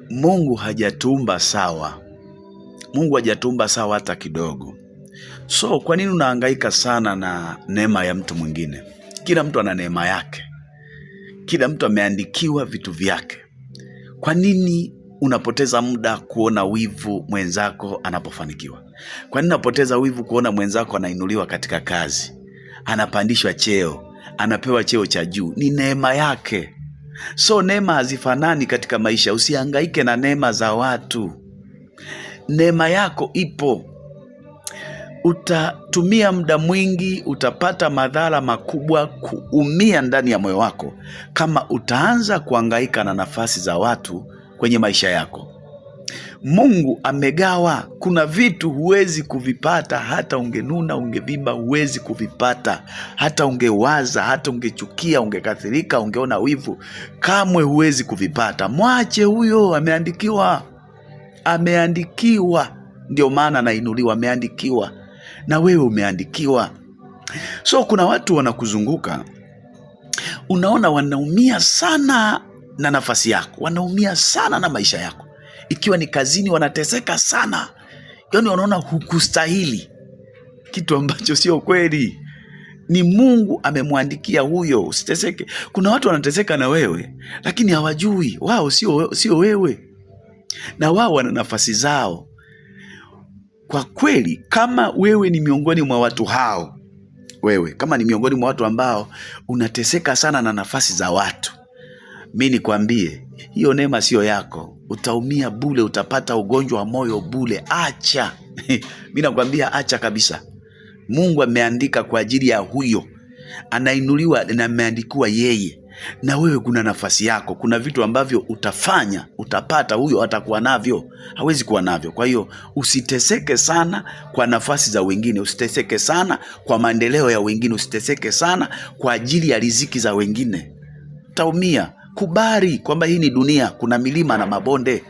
Mungu hajatuumba sawa. Mungu hajatuumba sawa hata kidogo. So kwa nini unahangaika sana na neema ya mtu mwingine? Kila mtu ana neema yake. Kila mtu ameandikiwa vitu vyake. Kwa nini unapoteza muda kuona wivu mwenzako anapofanikiwa? Kwa nini unapoteza wivu kuona mwenzako anainuliwa katika kazi, anapandishwa cheo, anapewa cheo cha juu? Ni neema yake. So neema hazifanani katika maisha. Usihangaike na neema za watu. Neema yako ipo. Utatumia muda mwingi, utapata madhara makubwa, kuumia ndani ya moyo wako kama utaanza kuhangaika na nafasi za watu kwenye maisha yako. Mungu amegawa. Kuna vitu huwezi kuvipata, hata ungenuna, ungevimba, huwezi kuvipata. Hata ungewaza, hata ungechukia, ungekasirika, ungeona wivu, kamwe huwezi kuvipata. Mwache huyo, ameandikiwa. Ameandikiwa. Ndio maana anainuliwa, ameandikiwa. Na wewe umeandikiwa. So kuna watu wanakuzunguka, unaona wanaumia sana na nafasi yako, wanaumia sana na maisha yako. Ikiwa ni kazini, wanateseka sana. Yaani wanaona hukustahili, kitu ambacho sio kweli. Ni Mungu amemwandikia huyo, usiteseke. Kuna watu wanateseka na wewe, lakini hawajui wao sio wewe, na wao wana nafasi zao. Kwa kweli, kama wewe ni miongoni mwa watu hao, kama ni miongoni mwa watu ambao unateseka sana na nafasi za watu, mimi nikwambie, hiyo neema sio yako. Utaumia bure, utapata ugonjwa wa moyo bure. Acha. Mimi nakwambia acha kabisa. Mungu ameandika kwa ajili ya huyo, anainuliwa na ameandikiwa yeye. Na wewe kuna nafasi yako, kuna vitu ambavyo utafanya, utapata, huyo atakuwa navyo, hawezi kuwa navyo. Kwa hiyo usiteseke sana kwa nafasi za wengine, usiteseke sana kwa maendeleo ya wengine, usiteseke sana kwa ajili ya riziki za wengine. Utaumia. Kubali kwamba hii ni dunia, kuna milima na mabonde.